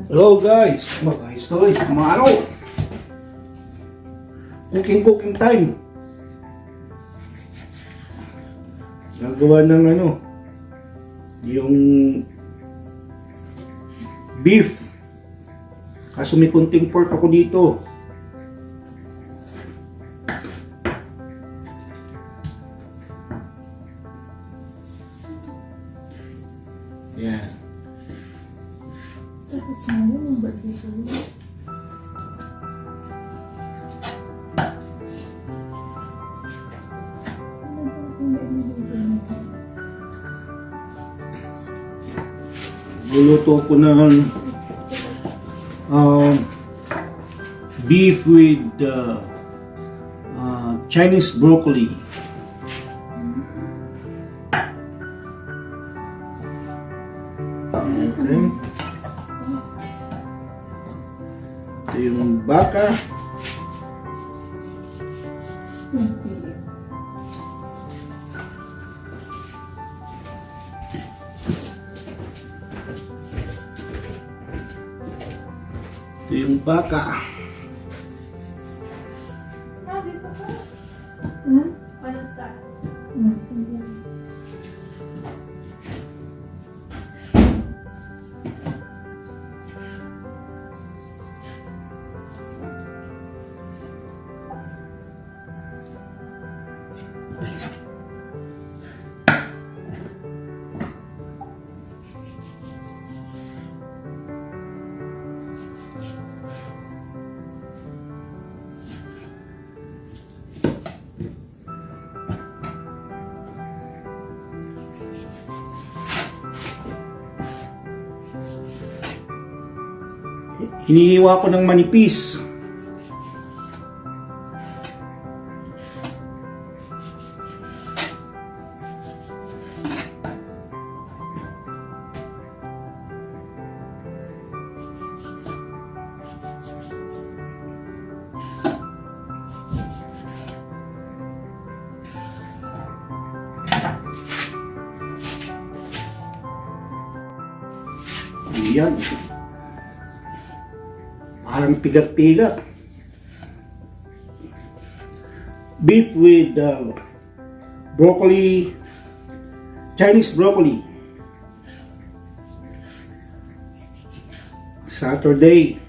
Hello guys! Guys, to mga ano? Cooking time. Gagawa ng ano? Yung beef. Kaso may kunting pork ako dito. Yan. Tapos mo yung birthday ko. Luluto ko ng beef with Chinese broccoli. Okay. Ito yung baka. Ito yung baka. Dito ka. Hmm? Ano ka? Sige. Hinihiwa ko ng manipis. Yan. Parang pigat-pigat. Beef with broccoli, Chinese broccoli. Saturday.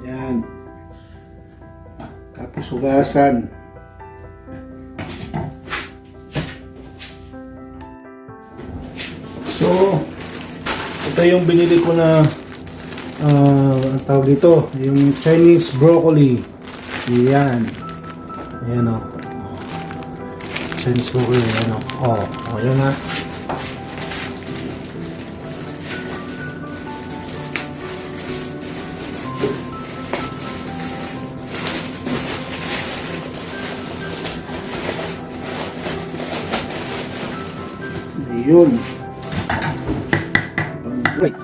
Yan. Tapos hugasan. So, ito yung binili ko na ang tawag dito, yung Chinese broccoli. Yan. Ayan o. Chinese broccoli. Ayan o. Ayan na. Ayun. Wait.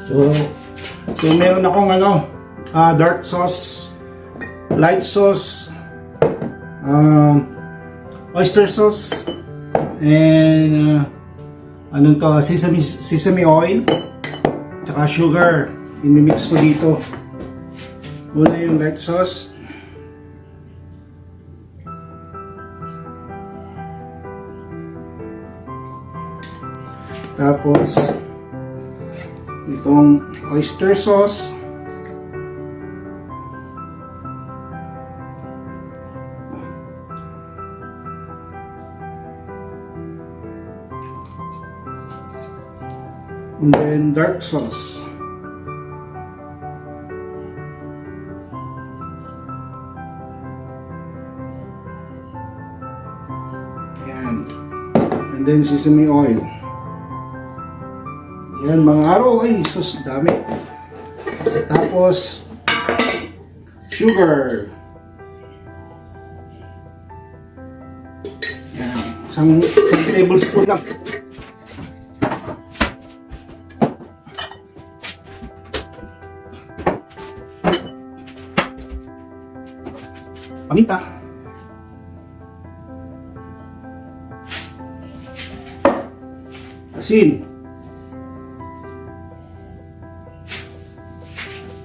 So meron akong dark sauce, light sauce, oyster sauce, and anong to, sesame oil, tsaka sugar. Imimix ko dito. Una yung light sauce. Tapos itong oyster sauce. And then dark sauce. Yan. And then sesame oil. Yan mga araw. Ay, sus, dami. Tapos sugar. Yan. Isang tablespoon lang. Paminta. Asin.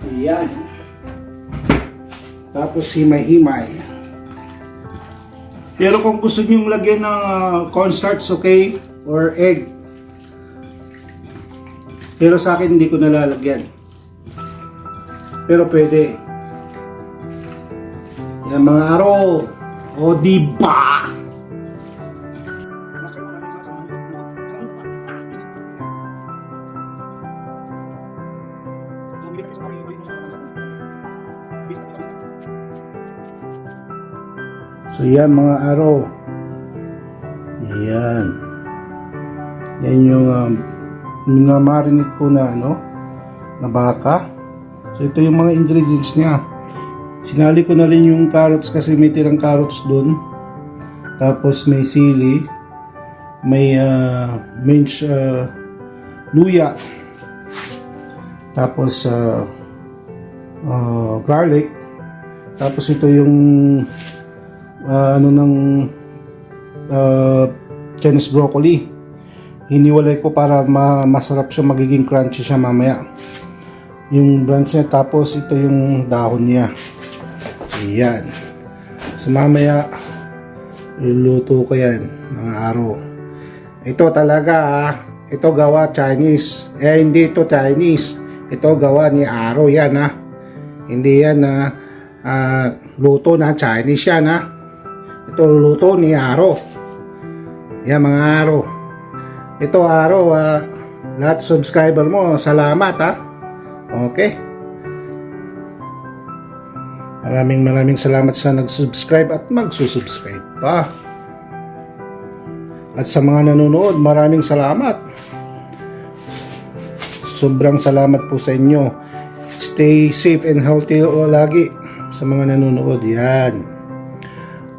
Ayan. Tapos himay-himay. Pero kung gusto nyo lagyan ng cornstarch, okay? Or egg. Pero sa akin hindi ko nalalagyan. Pero pwede. Yan mga araw. O diba? So yan mga araw. Yan. Yan yung minamarinate ko na na baka. So ito yung mga ingredients niya. Sinali ko na rin yung carrots kasi may tirang carrots doon. Tapos may sili, may minced luya. Tapos garlic. Tapos ito yung Chinese broccoli. Hiniwalay ko para masarap siya, magiging crunchy siya mamaya. Yung branch niya, tapos ito yung dahon niya. Ayan. So mamaya iluluto ko yan mga araw. Ito talaga ito gawa Chinese. Hindi ito Chinese. Ito gawa ni Aro yan Hindi yan luto na Chinese yan Ito luto ni Aro. Yan mga Aro. Ito Aro, lahat subscriber mo, salamat Okay. Maraming salamat sa nag-subscribe at magsusubscribe pa. At sa mga nanonood, maraming salamat. Sobrang salamat po sa inyo. Stay safe and healthy lagi sa mga nanonood. Yan.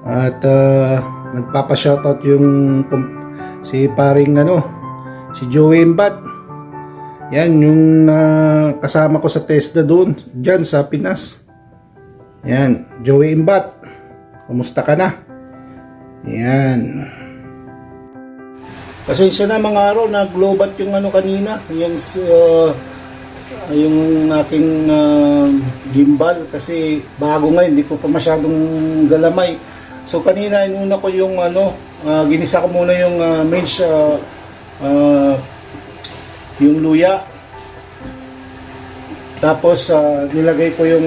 At nagpapa-shoutout yung si paring si Joey Mbat. Yan yung kasama ko sa TESDA doon, dyan sa Pinas. Yan, Joey Mbat. Kumusta ka na? Yan. Pasensya na mga araw, nag-lobat yung kanina, yung aking gimbal kasi bago ngayon, hindi ko pa masyadong galamay. So kanina inuna ko yung ginisa ko muna yung minced yung luya. Tapos nilagay ko yung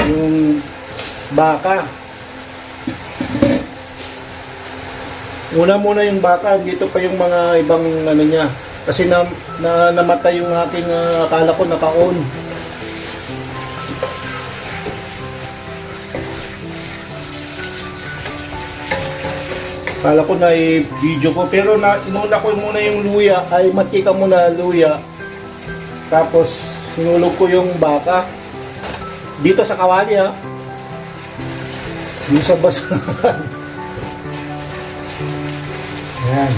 yung baka. Una muna yung baka, dito pa yung mga ibang niya. Kasi namatay yung aking akala ko naka-on. Akala ko na i-video ko, pero inuna ko muna yung luya, ay matika muna luya. Tapos sinulog ko yung baka dito sa kawali yung sa basurahan. Ayan.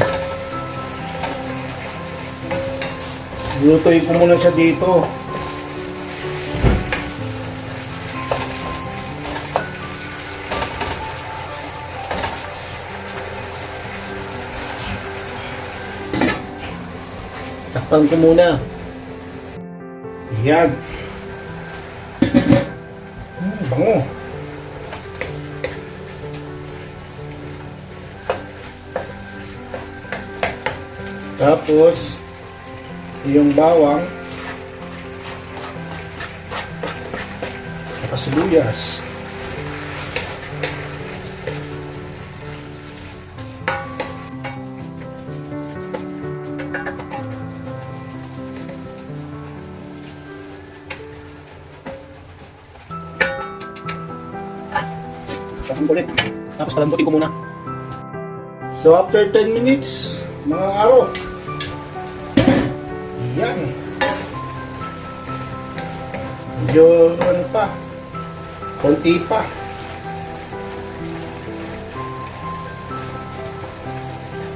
Lutuin ko muna siya dito. Takpan ko muna. Ayan. Bango. Tapos yung bawang at sibuyas. Tapon ko ulit. Tapos palambutin ko muna. So after 10 minutes, mga araw. Yan. Medyo ano pa. Konti pa.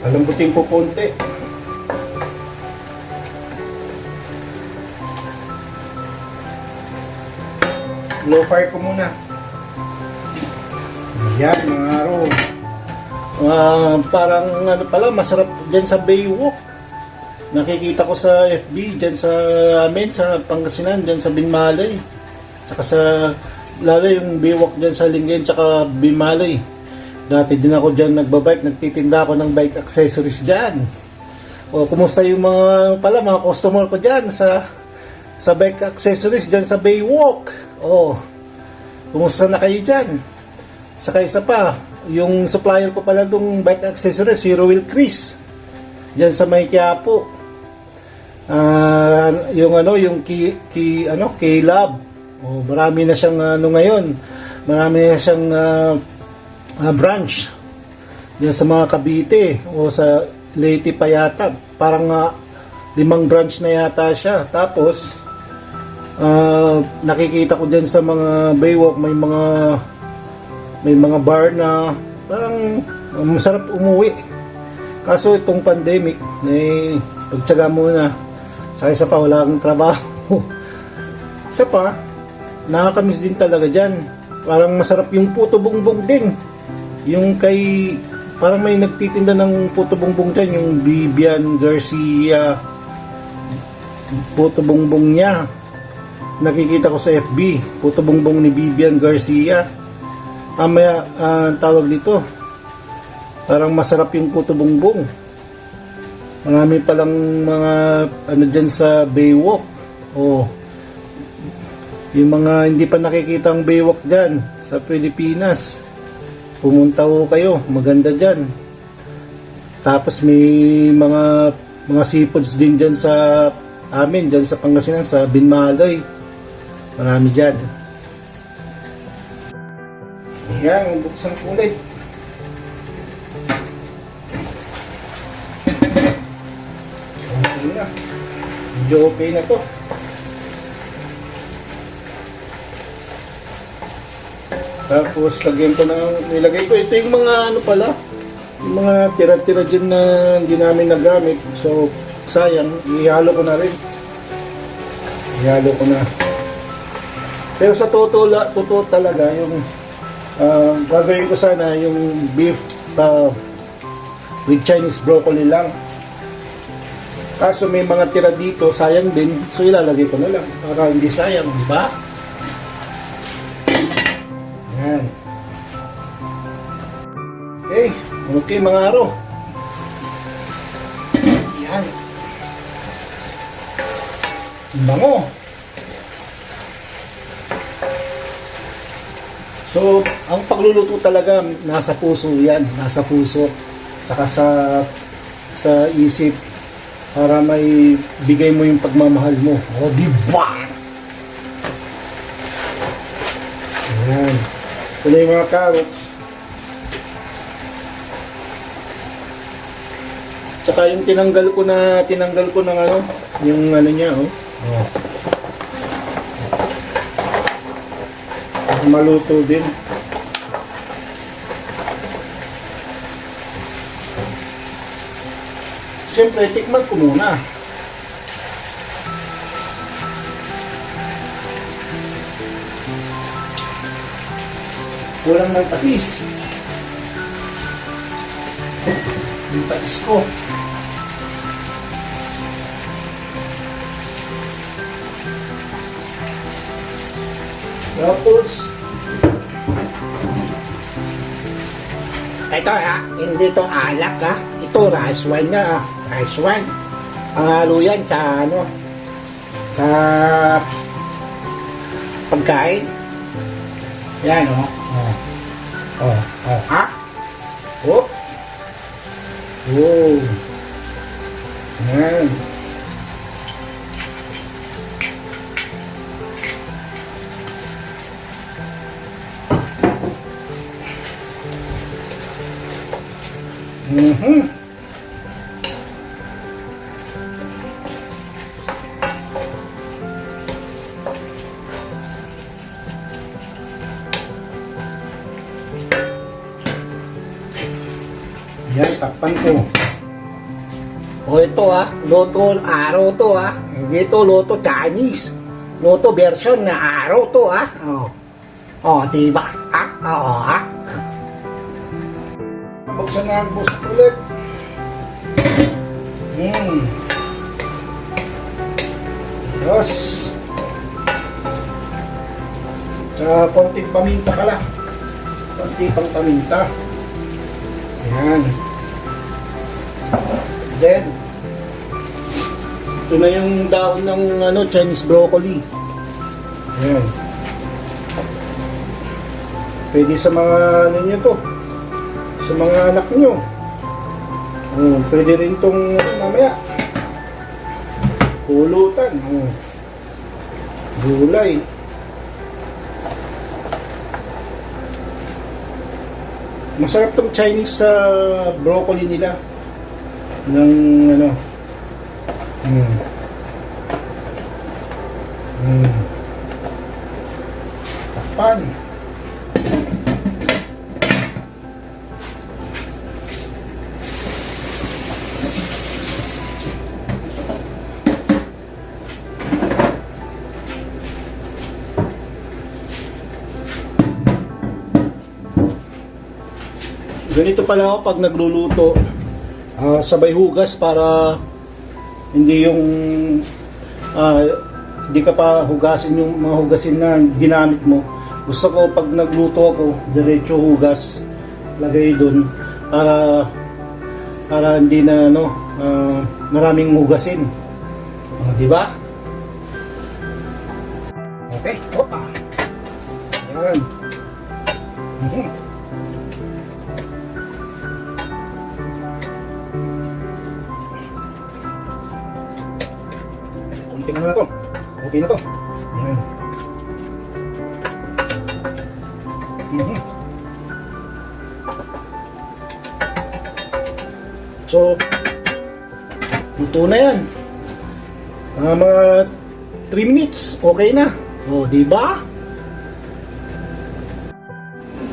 Palambutin ko konti. Low fire ko muna. Yan mga araw. Parang ano pala, masarap dyan sa Baywalk. Nakikita ko sa FB, dyan sa amin, sa Pangasinan, dyan sa Binmalay. Tsaka sa, lalo yung Baywalk dyan sa Lingayen, tsaka Binmalay. Dati din ako dyan nagbabike, nagtitinda ako ng bike accessories dyan. O, kumusta yung mga customer ko dyan sa bike accessories dyan sa Baywalk? O, kumusta na kayo dyan? Saka isa pa, yung supplier ko pala ng bike accessories, si Roel Chris. Diyan sa may Quiapo. Yung K-Lab. Oh, marami na siyang ngayon. Marami na siyang branch. Diyan sa mga Cavite o sa Leyte pa yata. Parang 5 branch na yata siya. Tapos nakikita ko diyan sa mga Baywalk may mga bar na parang masarap umuwi. Kaso itong pandemic, pagtsaga muna. Sa isa pa, wala akong trabaho. Isa pa, nakakamiss din talaga dyan. Parang masarap yung puto bongbong din. Yung parang may nagtitinda ng puto bongbong dyan, yung Vivian Garcia. Puto bongbong niya. Nakikita ko sa FB, puto bongbong ni Vivian Garcia. Tawag dito, parang masarap yung puto bongbong. Marami palang mga dyan sa Baywalk. Yung mga hindi pa nakikita ang Baywalk dyan sa Pilipinas, pumunta ho kayo, maganda dyan. Tapos may mga seafoods din dyan sa amin, dyan sa Pangasinan, sa Binmalay. Marami dyan. Ayan, buksan ko ulit. Okay na. Medyo okay na to. Tapos lagyan ko nilagay ko. Ito yung mga yung mga tira-tira dyan na hindi namin nagamit. So, sayang. Ihalo ko na rin. Ihalo ko na. Pero sa totoo talaga, yung gagawin ko sana yung beef with Chinese broccoli lang. Kaso may mga tira dito, sayang din. So ilalagay ko na lang para hindi sayang, di ba? Yan. Okay mga araw. Yan. Bango. So, ang pagluluto talaga nasa puso yan, nasa puso. Saka sa isip para may bigay mo yung pagmamahal mo. O, diba? Ayan. Ito na yung mga carrots. Tsaka yung tinanggal ko ng yung niya, maluto din. Siyempre, tikman ko muna. Kulang ng patis. Yung patis ko. Tapos, ito hindi to alak ito rice wine na rice wine. Ang halo yan sa sa pagkain. Yan yan. Mhm. Yan, takpan ko. O ito luto araw to Hindi to luto Chinese. Luto version na araw to diba? Oo Buksan na ang busak ulit. Yes. Sa konting paminta ka lang. Konti pang paminta. Ayan. Then, Ito na yung dahon ng Chinese broccoli. ayan. Pwede sa mga ano nyo to. Sa mga anak nyo. Pwede rin tong mamaya. Pulutan. Gulay. Masarap tong Chinese broccoli nila. Ng Takpan. Ganito pala ako pag nagluluto. Sabay hugas para hindi yung hindi ka pa hugasin yung mga hugasin na ginamit mo. Gusto ko pag nagluto ako, diretso hugas, lagay dun para hindi na maraming hugasin. Di ba? Okay. Opa. Ayan. Kunting na to. Okay na to. Ayan. So, luto na yan. Mga 3 minutes, okay na. O, di ba?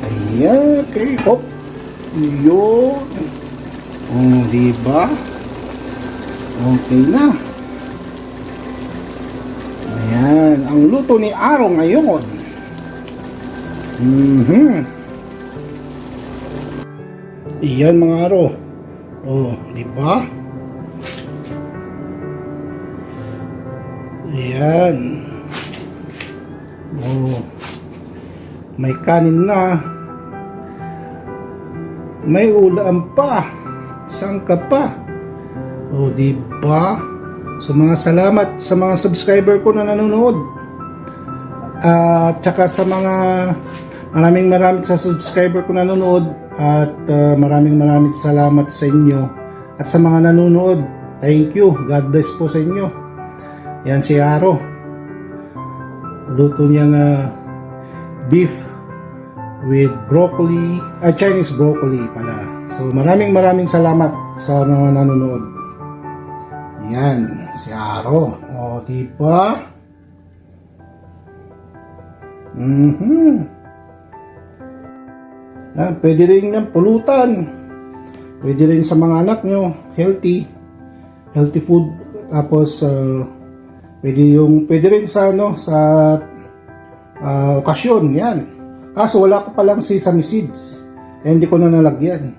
Ayan. Okay. Hop. Yun. Diba? Okay na. Ayan. Ang luto ni Aro ngayon. Iyan mga Aro. Diba? Ayan. May kanin na. May ulam pa. Sangka pa. Diba? So mga salamat sa mga subscriber ko na nanonood. At saka sa mga maraming sa subscriber ko na nanonood. At maraming salamat sa inyo. At sa mga nanonood, thank you. God bless po sa inyo. Yan si Aro. Luto niyang beef with broccoli, Chinese broccoli pala. So maraming salamat sa mga nanonood. Yan, si Aro. Diba? Pwede rin yung pulutan. Pwede rin sa mga anak nyo, healthy food. Tapos pwede rin sa okasyon, yan. Kaso wala ko palang sesame seeds. Kaya hindi ko na nalagyan.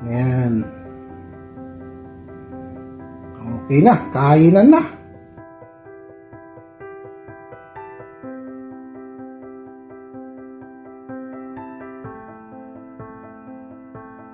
Yan. Okay na, kainan na.